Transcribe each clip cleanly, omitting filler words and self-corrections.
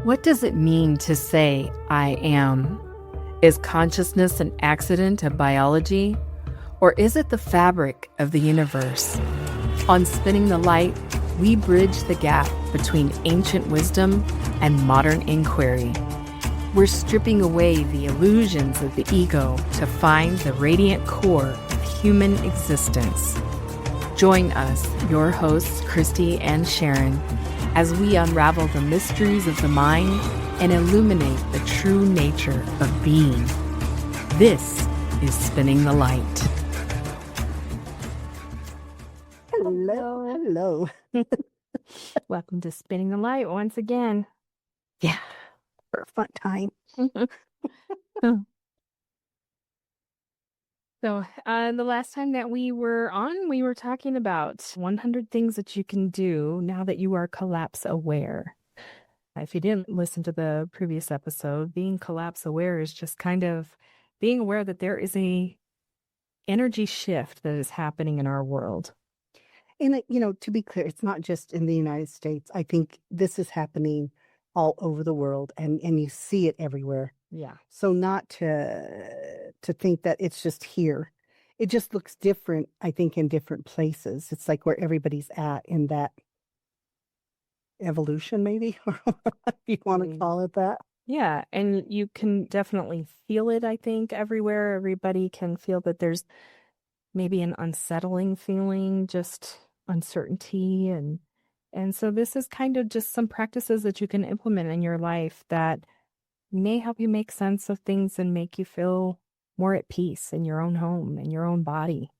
What does it mean to say, I am? Is consciousness an accident of biology? Or is it the fabric of the universe? On Spinning the Light, we bridge the gap between ancient wisdom and modern inquiry. We're stripping away the illusions of the ego to find the radiant core of human existence. Join us, your hosts, Christy and Sharon, as we unravel the mysteries of the mind and illuminate the true nature of being. This is Spinning the Light. Hello. Welcome to Spinning the Light once again. Yeah, for a fun time. So, the last time that we were on, we were talking about 100 things that you can do now that you are collapse aware. If you didn't listen to the previous episode, being collapse aware is just kind of being aware that there is a energy shift that is happening in our world. And, to be clear, it's not just in the United States. I think this is happening all over the world, and you see it everywhere. Yeah. So not to think that it's just here. It just looks different, I think, in different places. It's like where everybody's at in that evolution, maybe, or if you want to call it that. Yeah, and you can definitely feel it, I think, everywhere. Everybody can feel that there's maybe an unsettling feeling, just uncertainty. And so this is kind of just some practices that you can implement in your life that may help you make sense of things and make you feel more at peace in your own home, in your own body.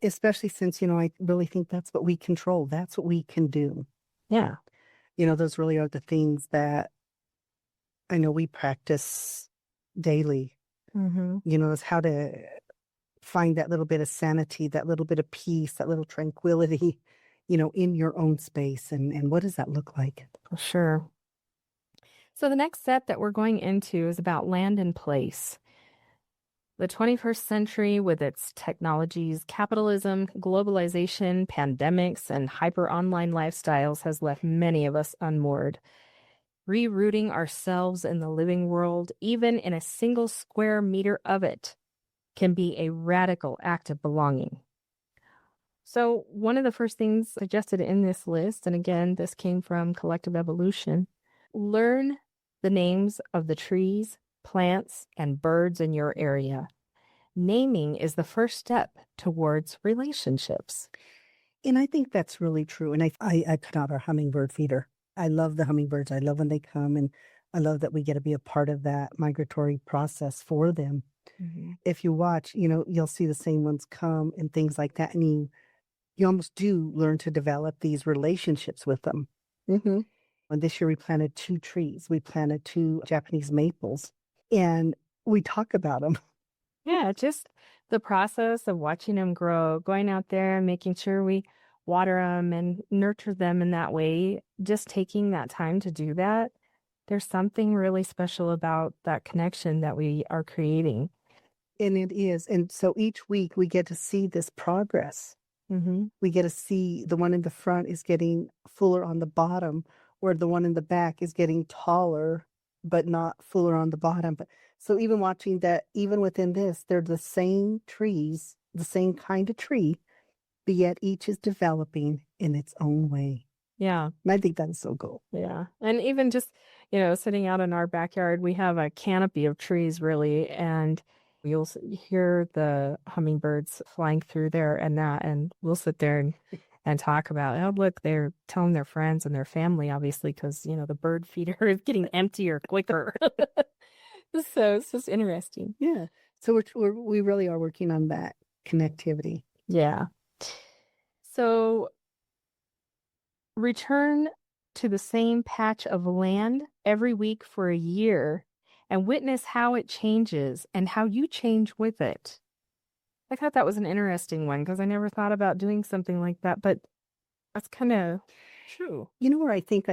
Especially since, I really think that's what we control. That's what we can do. Yeah. Those really are the things that I know we practice daily. Is how to find that little bit of sanity, that little bit of peace, that little tranquility, in your own space. And what does that look like? For sure. So the next set that we're going into is about land and place. The 21st century, with its technologies, capitalism, globalization, pandemics, and hyper-online lifestyles, has left many of us unmoored. Rerouting ourselves in the living world, even in a single square meter of it, can be a radical act of belonging. So one of the first things suggested in this list, and again, this came from Collective Evolution, learn the names of the trees, plants, and birds in your area. Naming is the first step towards relationships. And I think that's really true. And I cut out our hummingbird feeder. I love the hummingbirds. I love when they come, and I love that we get to be a part of that migratory process for them. If you watch, you'll see the same ones come and things like that. And you almost do learn to develop these relationships with them. And this year we planted 2 trees. We planted 2 Japanese maples, and we talk about them. Yeah, just the process of watching them grow, going out there and making sure we water them and nurture them in that way, just taking that time to do that. There's something really special about that connection that we are creating. And it is. And so each week we get to see this progress. We get to see the one in the front is getting fuller on the bottom, where the one in the back is getting taller, but not fuller on the bottom. But so even watching that, even within this, they're the same trees, the same kind of tree, but yet each is developing in its own way. Yeah. And I think that is so cool. Yeah. And even just, sitting out in our backyard, we have a canopy of trees, really, and you'll hear the hummingbirds flying through there and we'll sit there and talk about, oh, look, they're telling their friends and their family, obviously, because, the bird feeder is getting emptier quicker. So it's just interesting. Yeah. So we really are working on that connectivity. Yeah. So return to the same patch of land every week for a year and witness how it changes and how you change with it. I thought that was an interesting one because I never thought about doing something like that, but that's kind of true. Where I think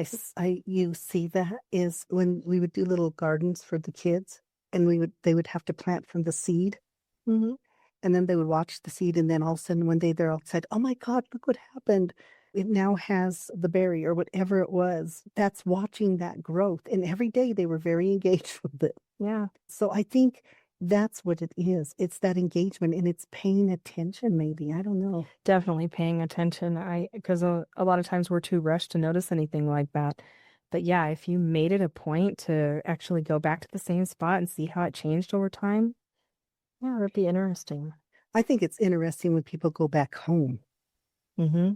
you see that is when we would do little gardens for the kids, and they would have to plant from the seed. And then they would watch the seed, and then all of a sudden one day they're outside, oh my God, look what happened. It now has the berry or whatever it was that's watching that growth. And every day they were very engaged with it. Yeah. So I think that's what it is. It's that engagement and it's paying attention, maybe. I don't know. Definitely paying attention. Because a lot of times we're too rushed to notice anything like that. But yeah, if you made it a point to actually go back to the same spot and see how it changed over time, yeah, that'd be interesting. I think it's interesting when people go back home. Mm-hmm.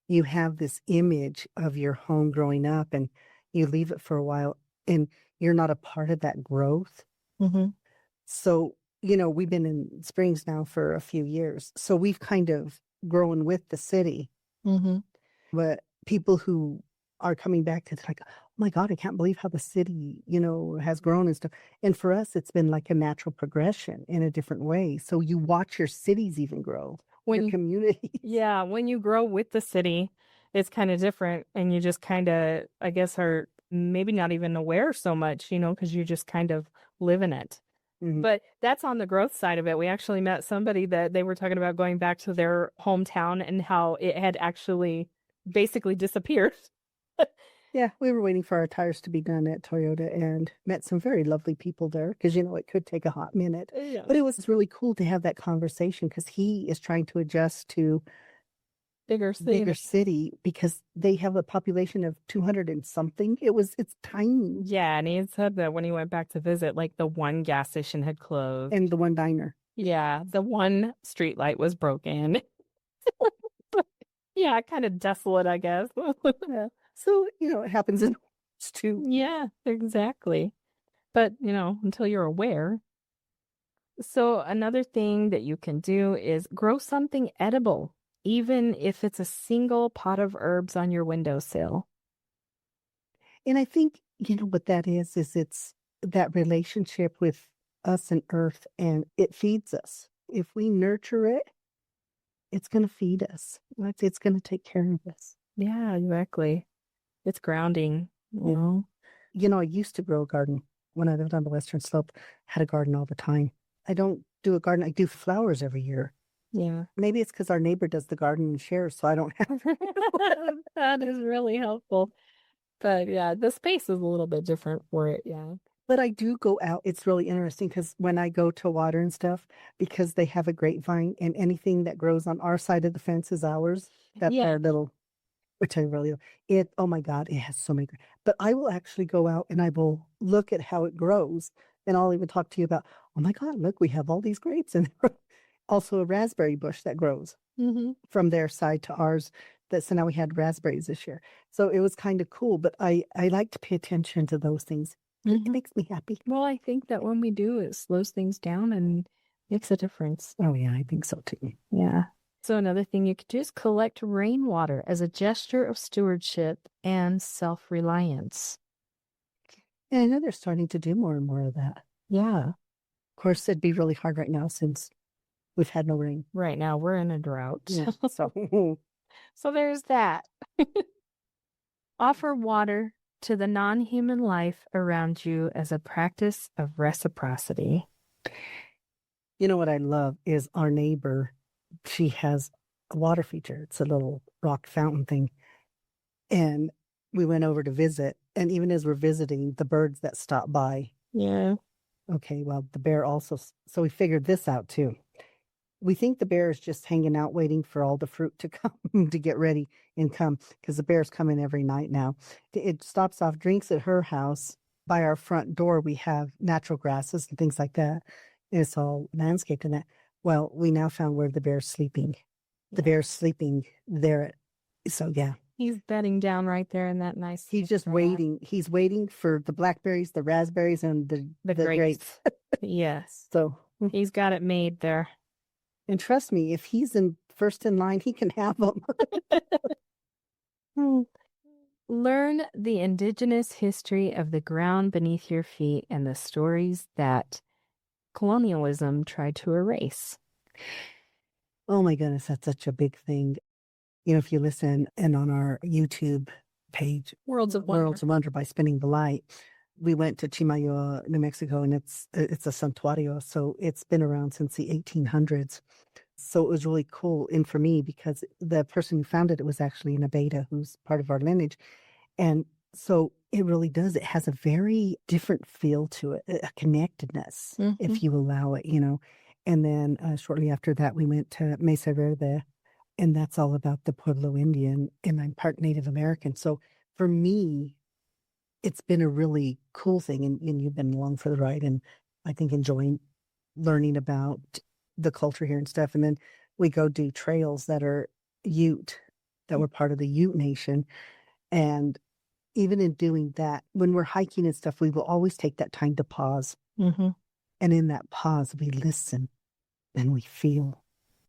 You have this image of your home growing up and you leave it for a while and you're not a part of that growth. Mm-hmm. So, we've been in Springs now for a few years. So we've kind of grown with the city. Mm-hmm. But people who are coming back, it's like, oh my God, I can't believe how the city, has grown and stuff. And for us, it's been like a natural progression in a different way. So you watch your cities even grow, your communities. Yeah, when you grow with the city, it's kind of different. And you just kind of, I guess, are maybe not even aware so much, because you just kind of live in it. Mhm. But that's on the growth side of it. We actually met somebody that they were talking about going back to their hometown and how it had actually basically disappeared. Yeah, we were waiting for our tires to be done at Toyota and met some very lovely people there because, it could take a hot minute. Yeah. But it was really cool to have that conversation because he is trying to adjust to Bigger city because they have a population of 200 and something. It's tiny. Yeah, and he said that when he went back to visit, like the one gas station had closed. And the one diner. Yeah, the one street light was broken. Yeah, kind of desolate, I guess. Yeah. So, it happens in too. Yeah, exactly. But, until you're aware. So another thing that you can do is grow something edible, even if it's a single pot of herbs on your windowsill. And I think, what that is it's that relationship with us and earth, and it feeds us. If we nurture it, it's going to feed us. It's going to take care of us. Yeah, exactly. It's grounding, you know. I used to grow a garden when I lived on the Western Slope, had a garden all the time. I don't do a garden. I do flowers every year. Yeah. Maybe it's because our neighbor does the garden and shares, so I don't have. That is really helpful. But yeah, the space is a little bit different for it. Yeah. But I do go out. It's really interesting because when I go to water and stuff, because they have a grapevine and anything that grows on our side of the fence is ours. That's Yeah. our little, which I really, oh my God, it has so many. But I will actually go out and I will look at how it grows. And I'll even talk to you about, oh my God, look, we have all these grapes. And also a raspberry bush that grows from their side to ours. So now we had raspberries this year. So it was kind of cool. But I like to pay attention to those things. It makes me happy. Well, I think that when we do, it slows things down and makes a difference. Oh, yeah, I think so too. Yeah. So another thing you could do is collect rainwater as a gesture of stewardship and self-reliance. Yeah, I know they're starting to do more and more of that. Yeah. Of course, it'd be really hard right now since we've had no rain. Right now, we're in a drought. Yeah, so there's that. Offer water to the non-human life around you as a practice of reciprocity. You know what I love is our neighbor. She has a water feature. It's a little rock fountain thing. And we went over to visit. And even as we're visiting, the birds that stop by. Yeah. Okay, well, the bear also. So we figured this out too. We think the bear is just hanging out waiting for all the fruit to come to get ready and come because the bears come in every night now. It stops off, drinks at her house. By our front door, we have natural grasses and things like that. It's all landscaped in that. Well, we now found where the bear's sleeping. The bear's sleeping there. So, yeah. He's bedding down right there in that nice. He's just waiting. He's waiting for the blackberries, the raspberries, and the grapes. Yes. So he's got it made there. And trust me, if he's first in line, he can have them. Learn the indigenous history of the ground beneath your feet and the stories that colonialism tried to erase. Oh my goodness, that's such a big thing. If you listen and on our YouTube page, Worlds of Wonder by Spinning the Light, we went to Chimayo, New Mexico, and it's a santuario. So it's been around since the 1800s. So it was really cool. And for me, because the person who founded it was actually an Abeta who's part of our lineage. And so it really does. It has a very different feel to it, a connectedness, if you allow it, you know. And then shortly after that, we went to Mesa Verde, and that's all about the Pueblo Indian, and I'm part Native American. So for me, it's been a really cool thing, and you've been along for the ride, and I think enjoying learning about the culture here and stuff. And then we go do trails that are Ute, that were part of the Ute Nation, and even in doing that, when we're hiking and stuff, we will always take that time to pause. And in that pause, we listen and we feel,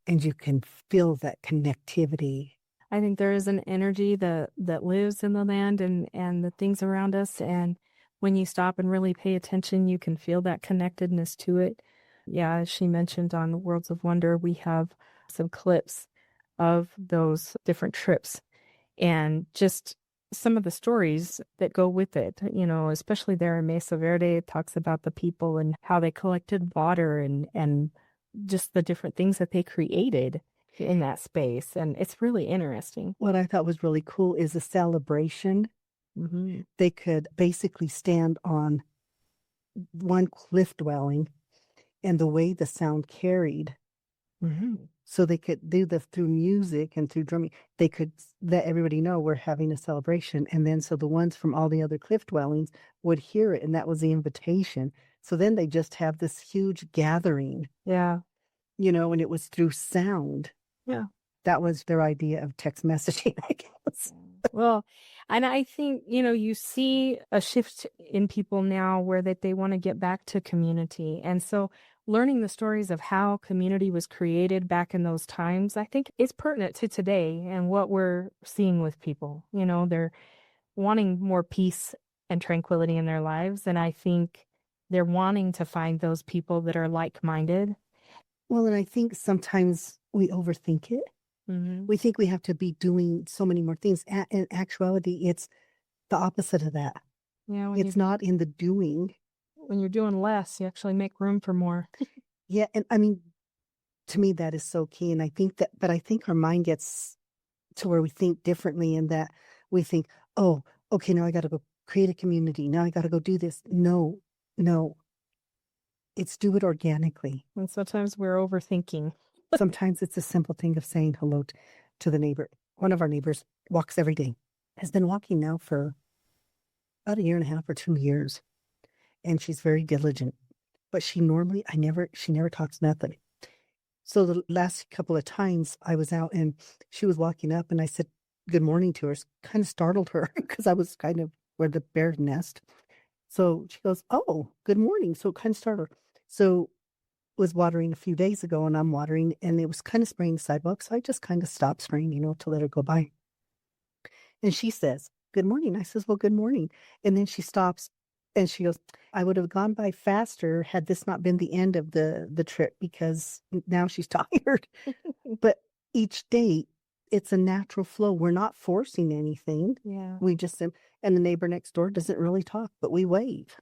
and you can feel that connectivity. I think there is an energy that lives in the land and the things around us. And when you stop and really pay attention, you can feel that connectedness to it. Yeah, as she mentioned on the Worlds of Wonder, we have some clips of those different trips and just some of the stories that go with it, you know, especially there in Mesa Verde. It talks about the people and how they collected water and just the different things that they created in that space. And it's really interesting. What I thought was really cool is a celebration. They could basically stand on one cliff dwelling, and the way the sound carried. So they could do this through music and through drumming. They could let everybody know we're having a celebration. And then so the ones from all the other cliff dwellings would hear it, and that was the invitation. So then they just have this huge gathering. Yeah. You know, and it was through sound. Yeah. That was their idea of text messaging, I guess. Well, and I think, you know, you see a shift in people now where that they want to get back to community. And so learning the stories of how community was created back in those times, I think is pertinent to today and what we're seeing with people. You know, they're wanting more peace and tranquility in their lives. And I think they're wanting to find those people that are like-minded. Well, and I think sometimes we overthink it. We think we have to be doing so many more things. In actuality, it's the opposite of that. Yeah, it's not in the doing. When you're doing less, you actually make room for more. Yeah, and I mean, to me, that is so key. And I think that, but I think our mind gets to where we think differently, in that we think, oh, okay, now I got to go create a community. Now I got to go do this. No, it's do it organically. And sometimes we're overthinking. Sometimes it's a simple thing of saying hello to the neighbor. One of our neighbors walks every day, has been walking now for about 1.5 or 2 years. And she's very diligent, but she never talks nothing. So the last couple of times I was out and she was walking up, and I said good morning to her, kind of startled her because I was kind of where the bear nest. So she goes, oh, good morning. So it kind of startled her. So was watering a few days ago, and I'm watering, and it was kind of spraying the sidewalk. So I just kind of stopped spraying, to let her go by. And she says, good morning. I says, well, good morning. And then she stops and she goes, I would have gone by faster had this not been the end of the trip, because now she's tired. But each day it's a natural flow. We're not forcing anything. Yeah. We just, and the neighbor next door doesn't really talk, but we wave.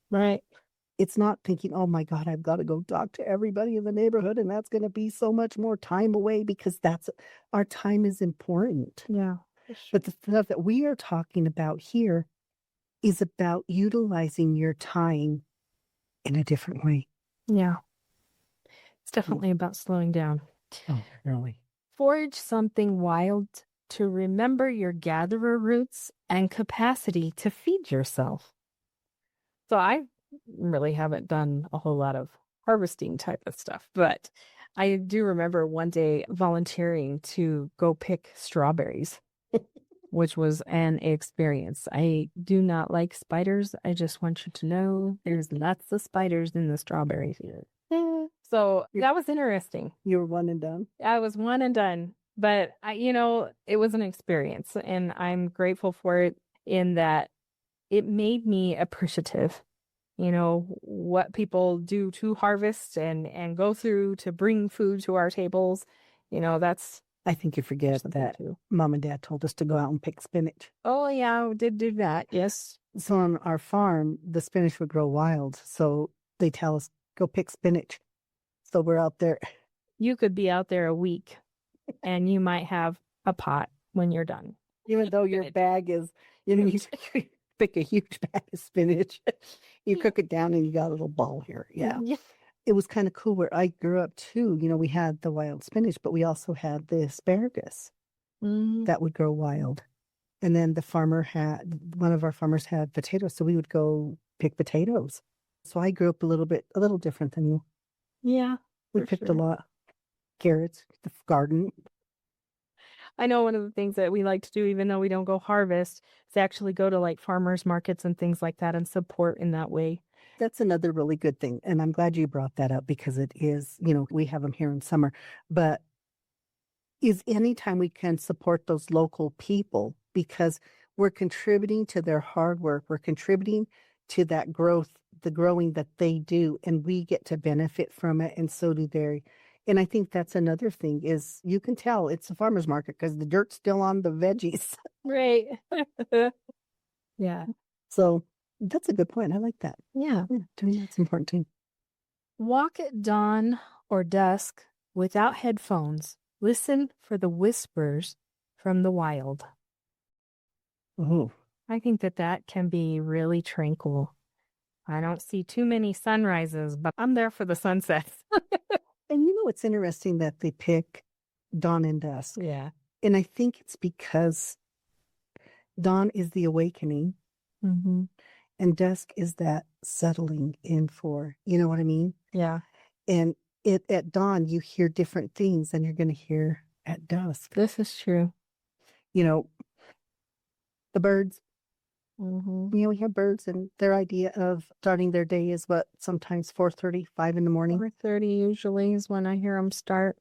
Right. It's not thinking, oh my God, I've got to go talk to everybody in the neighborhood, and that's going to be so much more time away, because our time is important. Yeah. But the stuff that we are talking about here is about utilizing your time in a different way. Yeah. It's definitely about slowing down. Oh, really? Forage something wild to remember your gatherer roots and capacity to feed yourself. So I really haven't done a whole lot of harvesting type of stuff, but I do remember one day volunteering to go pick strawberries, which was an experience. I do not like spiders. I just want you to know there's lots of spiders in the strawberries here. So that was interesting. You were one and done? I was one and done, but it was an experience, and I'm grateful for it in that it made me appreciative, what people do to harvest and go through to bring food to our tables. That's I think you forget that Mom and Dad told us to go out and pick spinach. Oh, yeah, we did do that. Yes. So on our farm, the spinach would grow wild. So they tell us, go pick spinach. So we're out there you could be out there a week and you might have a pot when you're done. Even though your bag is, you pick a huge bag of spinach, you cook it down and you got a little ball here. Yeah. It was kind of cool where I grew up too. We had the wild spinach, but we also had the asparagus that would grow wild. And then one of our farmers had potatoes, so we would go pick potatoes. So I grew up a little different than you. Yeah. We picked a lot. Carrots, the garden. I know one of the things that we like to do, even though we don't go harvest, is actually go to like farmers markets and things like that and support in that way. That's another really good thing. And I'm glad you brought that up because it is, we have them here in summer, but is anytime we can support those local people because we're contributing to their hard work. We're contributing to that growth, the growing that they do, and we get to benefit from it. And so do they. And I think that's another thing is you can tell it's a farmer's market because the dirt's still on the veggies. Right. Yeah. So that's a good point. I like that. Yeah. To me, that's important too. Walk at dawn or dusk without headphones. Listen for the whispers from the wild. Oh, I think that can be really tranquil. I don't see too many sunrises, but I'm there for the sunsets. And it's interesting that they pick dawn and dusk. Yeah. And I think it's because dawn is the awakening and dusk is that settling in for, you know what I mean? Yeah. And at dawn, you hear different things than you're going to hear at dusk. This is true. The birds, we have birds and their idea of starting their day is what, sometimes 4:30, 5 in the morning. 4:30 usually is when I hear them start.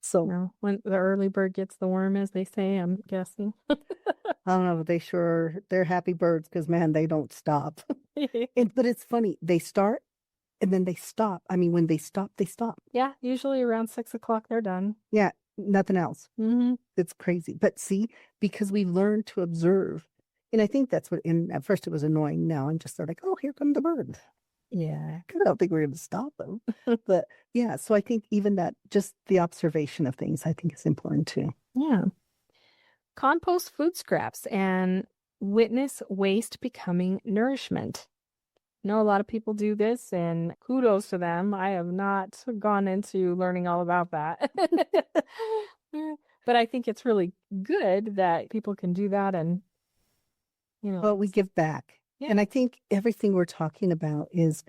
So when the early bird gets the worm, as they say, I'm guessing. I don't know, but they're happy birds because, man, they don't stop. But it's funny. They start and then they stop. I mean, when they stop, they stop. Yeah, usually around 6 o'clock, they're done. Yeah, nothing else. It's crazy. But see, because we've learned to observe. And I think that's and at first it was annoying. Now I'm just sort of like, oh, here come the birds. Yeah. Because I don't think we're going to stop them. But yeah, so I think even that, just the observation of things, I think is important too. Yeah. Compost food scraps and witness waste becoming nourishment. I know a lot of people do this and kudos to them. I have not gone into learning all about that. But I think it's really good that people can do that and, Well, we give back. Yeah. And I think everything we're talking about is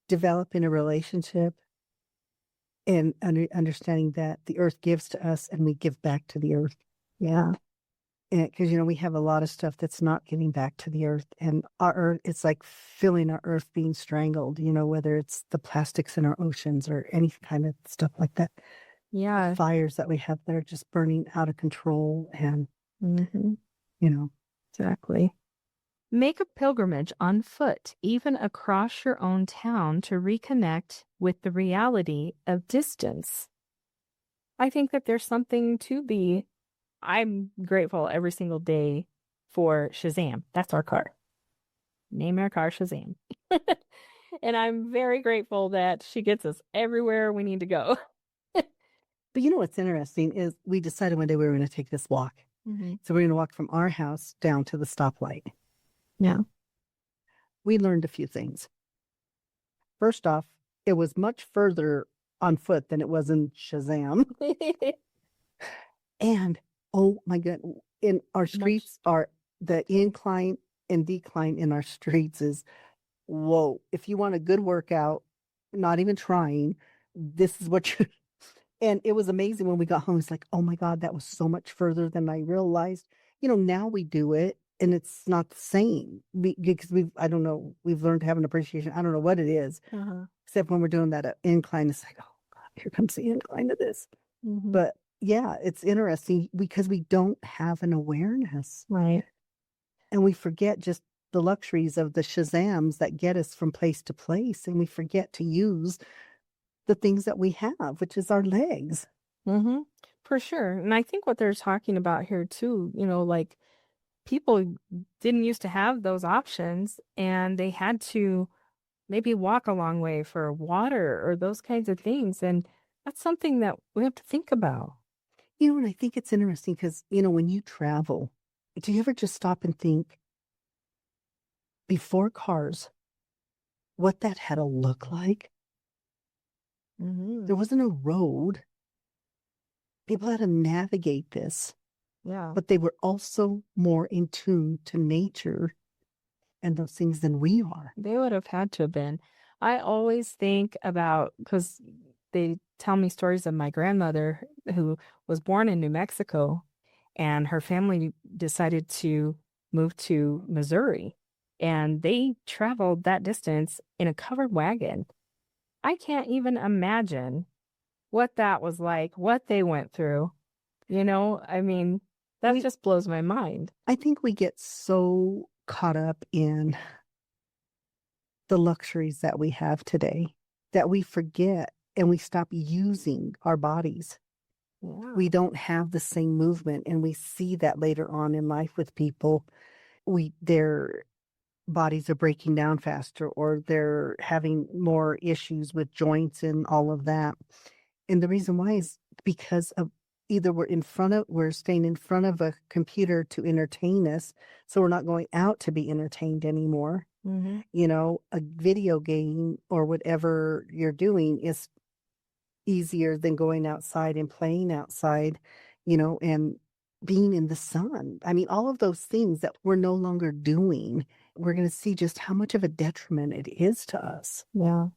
developing a relationship and understanding that the earth gives to us and we give back to the earth. Yeah. Because, we have a lot of stuff that's not giving back to the earth. And our earth, it's like feeling our earth being strangled, whether it's the plastics in our oceans or any kind of stuff like that. Yeah. Fires that we have that are just burning out of control and, Exactly. Make a pilgrimage on foot, even across your own town, to reconnect with the reality of distance. I think that there's something to be. I'm grateful every single day for Shazam. That's our car. Name our car Shazam. And I'm very grateful that she gets us everywhere we need to go. But what's interesting is we decided one day we were going to take this walk. So we're going to walk from our house down to the stoplight. Yeah. We learned a few things. First off, it was much further on foot than it was in Shazam. And, oh my God, in our streets the incline and decline in our streets is, whoa. If you want a good workout, not even trying, this is what you... And it was amazing when we got home. It's like, oh my God, that was so much further than I realized. Now we do it and it's not the same because I don't know, we've learned to have an appreciation. I don't know what it is, except when we're doing that incline, it's like, oh God, here comes the incline to this. But yeah, it's interesting because we don't have an awareness. Right. And we forget just the luxuries of the Shazams that get us from place to place. And we forget to use the things that we have, which is our legs. For sure. And I think what they're talking about here too, like people didn't used to have those options and they had to maybe walk a long way for water or those kinds of things. And That's something that we have to think about. And I think it's interesting because, when you travel, do you ever just stop and think before cars, what that had to look like? Hmm. There wasn't a road. People had to navigate this, Yeah. but they were also more in tune to nature and those things than we are. They would have had to have been. I always think about because they tell me stories of my grandmother who was born in New Mexico and her family decided to move to Missouri and they traveled that distance in a covered wagon. I can't even imagine what that was like, what they went through. I mean, that We, just blows my mind. I think we get so caught up in the luxuries that we have today that we forget and we stop using our bodies. Yeah. We don't have the same movement, and we see that later on in life with people. Their bodies are breaking down faster, or they're having more issues with joints and all of that. And the reason why is because of either we're staying in front of a computer to entertain us, so we're not going out to be entertained anymore. Hmm. A video game or whatever you're doing is easier than going outside and playing outside, and being in the sun. I mean, all of those things that we're no longer doing, we're going to see just how much of a detriment it is to us. Yeah.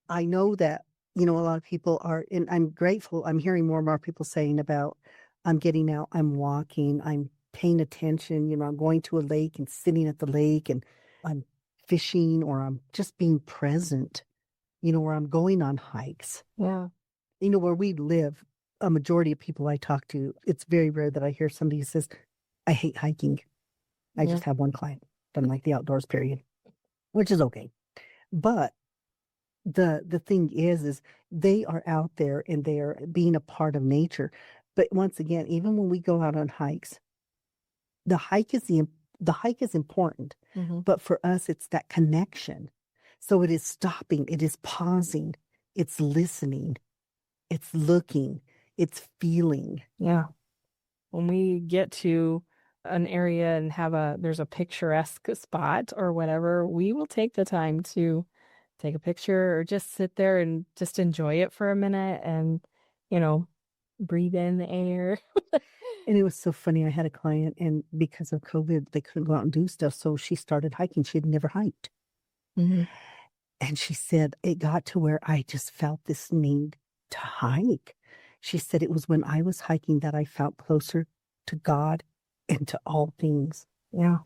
I know that, a lot of people are, and I'm grateful. I'm hearing more and more people saying about, I'm getting out, I'm walking, I'm paying attention, I'm going to a lake and sitting at the lake and I'm fishing or I'm just being present, where I'm going on hikes. Yeah. Where we live, a majority of people I talk to, it's very rare that I hear somebody who says, I hate hiking. I Yeah. just have one client, doesn't like the outdoors, period, which is okay. But the thing is they are out there and they are being a part of nature. But once again, even when we go out on hikes, the hike is the hike is important, Hmm. but for us, it's that connection. So it is stopping, it is pausing, it's listening, it's looking, it's feeling. Yeah. When we get to an area and there's a picturesque spot or whatever, we will take the time to take a picture or just sit there and just enjoy it for a minute and, you know, breathe in the air. And it was so funny. I had a client, and because of COVID, they couldn't go out and do stuff. So she started hiking. She had never hiked. Hmm. And she said, it got to where I just felt this need to hike. She said, it was when I was hiking that I felt closer to God and to all things. Yeah.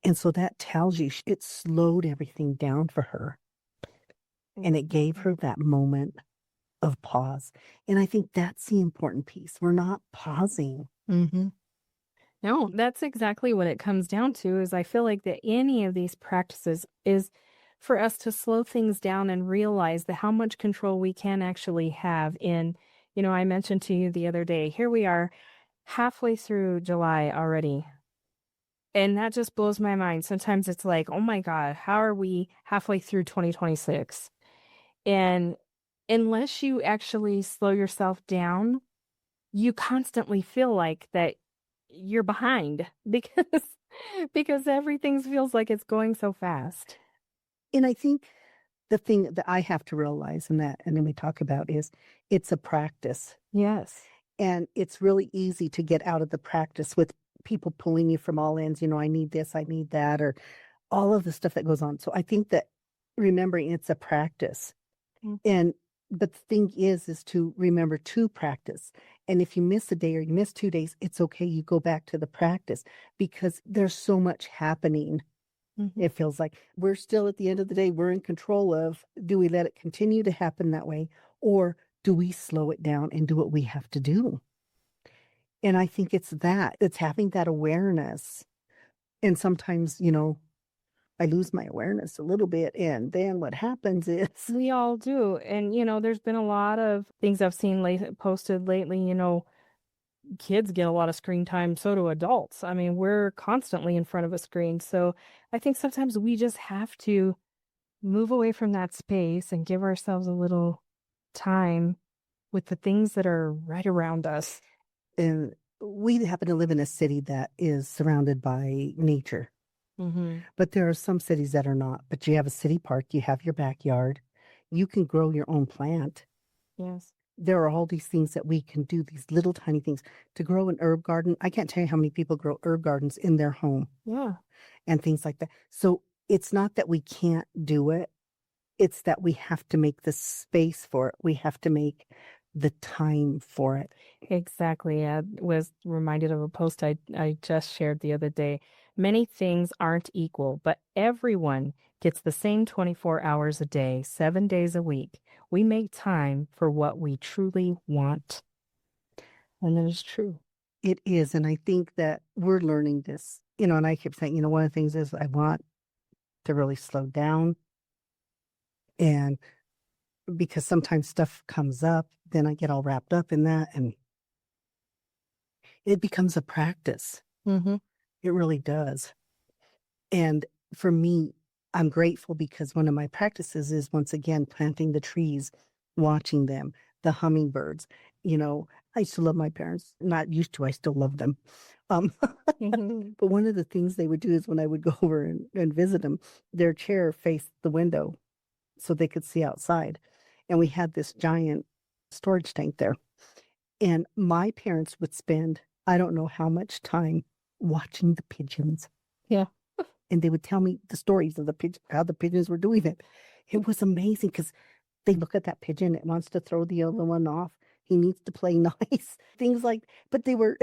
And so that tells you it slowed everything down for her. And it gave her that moment of pause. And I think that's the important piece. We're not pausing. Mm-hmm. No, that's exactly what it comes down to is I feel like that any of these practices is for us to slow things down and realize that how much control we can actually have in, I mentioned to you the other day, here we are halfway through July already. And that just blows my mind. Sometimes it's like, oh my God, how are we halfway through 2026? And unless you actually slow yourself down, you constantly feel like that you're behind because everything feels like it's going so fast. And I think the thing that I have to realize and then we talk about is it's a practice. Yes. And it's really easy to get out of the practice with people pulling you from all ends. I need this, I need that, or all of the stuff that goes on. So I think that remembering it's a practice. Mhm. And but the thing is to remember to practice. And if you miss a day or you miss 2 days, it's okay. You go back to the practice because there's so much happening. Mhm. It feels like we're still at the end of the day, we're in control of, do we let it continue to happen that way? Or do we slow it down and do what we have to do? And I think it's having that awareness. And sometimes, I lose my awareness a little bit. And then what happens is, We all do. And, there's been a lot of things I've seen posted lately, kids get a lot of screen time, so do adults. I mean, we're constantly in front of a screen. So I think sometimes we just have to move away from that space and give ourselves a little time with the things that are right around us. And we happen to live in a city that is surrounded by nature. But there are some cities that are not. But you have a city park, you have your backyard, you can grow your own plant. Yes. There are all these things that we can do, these little tiny things. To grow an herb garden, I can't tell you how many people grow herb gardens in their home. Yeah. And things like that. So it's not that we can't do it, it's that we have to make the space for it. We have to make the time for it. Exactly. I was reminded of a post I just shared the other day. Many things aren't equal, but everyone gets the same 24 hours a day, 7 days a week. We make time for what we truly want. And it is true. It is. And I think that we're learning this, and I keep saying, one of the things is I want to really slow down. And because sometimes stuff comes up, then I get all wrapped up in that and it becomes a practice. It really does. And for me, I'm grateful because one of my practices is once again planting the trees, watching them, the hummingbirds. I used to love my parents. Not used to, I still love them. But one of the things they would do is when I would go over and visit them, their chair faced the window so they could see outside. And we had this giant storage tank there. And my parents would spend, I don't know how much time watching the pigeons. Yeah. And they would tell me the stories of how the pigeons were doing it. It was amazing because they look at that pigeon, it wants to throw the other one off. He needs to play nice. Things like, but they were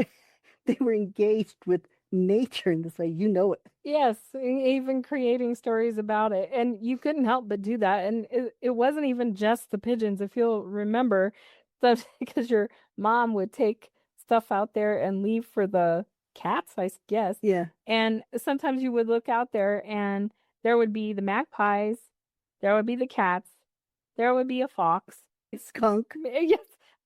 engaged with nature in this way, it. Yes, even creating stories about it. And you couldn't help but do that. And it wasn't even just the pigeons. If you'll remember, stuff because your mom would take stuff out there and leave for the cats, I guess. Yeah. And sometimes you would look out there and there would be the magpies, there would be the cats, there would be a fox, skunk. Yes,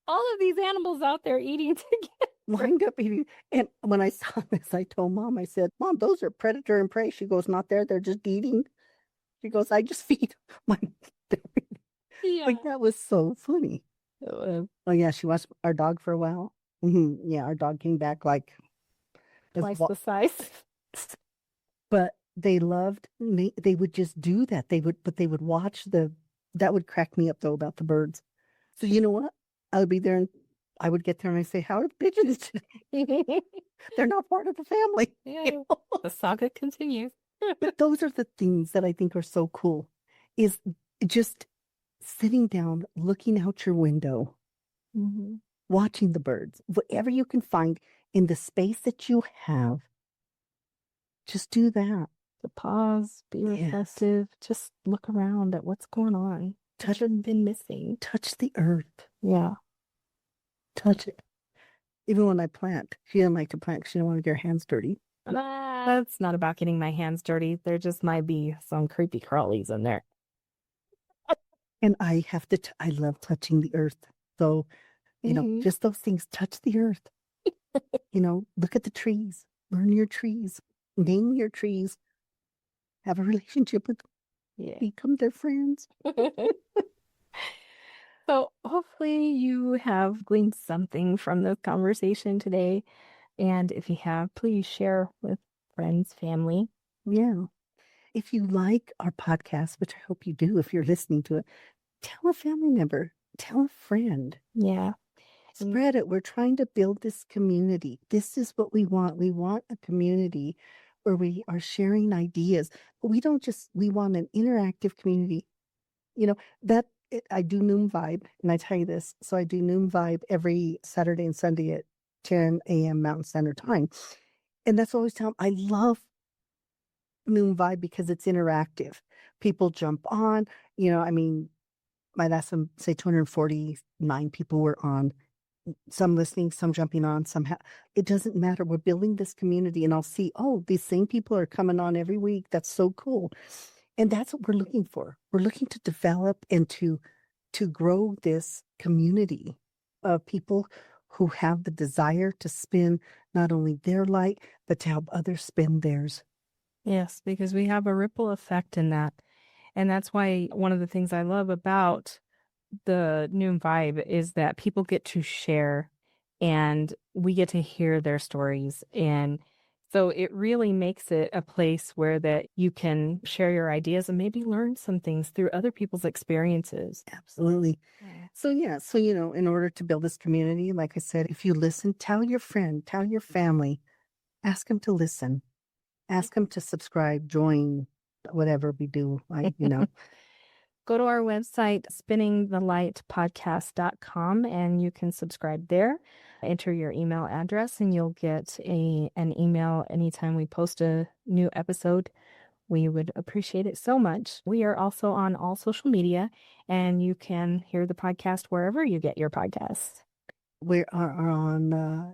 all of these animals out there eating together. Lined up eating. And when I saw this, I told Mom, I said, Mom, those are predator and prey. She goes, not there. They're just eating. She goes, I just feed my. Yeah. Like, that was so funny. Oh, yeah. She watched our dog for a while. Yeah. Our dog came back like twice the size. But they would just do that. But they would watch that would crack me up though about the birds. So you know what? I would be there and I would get there and I say, how are the pigeons today? They're not part of the family. Yeah, the saga continues. But those are the things that I think are so cool, is just sitting down, looking out your window, watching the birds, whatever you can find in the space that you have. Just do that. To pause, be reflective, just look around at what's going on. Touch what been missing. Touch the earth. Yeah. Touch it. Even when I plant, she didn't like to plant because she didn't want to get her hands dirty. That's not about getting my hands dirty. There just might be some creepy crawlies in there. And I have to, I love touching the earth. So, just those things, touch the earth. Look at the trees, learn your trees, name your trees, have a relationship with them. Yeah. Become their friends. So hopefully you have gleaned something from this conversation today. And if you have, please share with friends, family. Yeah. If you like our podcast, which I hope you do if you're listening to it, tell a family member, tell a friend. Yeah. Spread it. We're trying to build this community. This is what we want. We want a community where we are sharing ideas, but we want an interactive community. I do Noon Vibe, and I tell you this. So I do Noon Vibe every Saturday and Sunday at 10 a.m. Mountain Standard Time. And that's always time. I love Noon Vibe because it's interactive. People jump on, my last one, say 249 people were on, some listening, some jumping on, it doesn't matter. We're building this community and I'll see, these same people are coming on every week. That's so cool. And that's what we're looking for. We're looking to develop and to grow this community of people who have the desire to spin not only their light, but to help others spin theirs. Yes, because we have a ripple effect in that. And that's why one of the things I love about the new vibe is that people get to share and we get to hear their stories. And so it really makes it a place where that you can share your ideas and maybe learn some things through other people's experiences. Absolutely. So, in order to build this community, like I said, if you listen, tell your friend, tell your family, ask them to listen, ask them to subscribe, join, whatever we do, Go to our website, spinningthelightpodcast.com, and you can subscribe there. Enter your email address, and you'll get an email anytime we post a new episode. We would appreciate it so much. We are also on all social media, and you can hear the podcast wherever you get your podcasts. We are on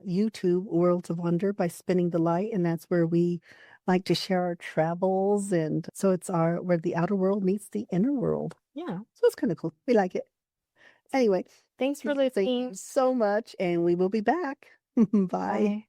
YouTube, Worlds of Wonder by Spinning the Light, and that's where we like to share our travels, and so it's where the outer world meets the inner world. Yeah. So it's kind of cool. We like it. Anyway, Thanks for thank you listening. so much, and we will be back. Bye. Bye.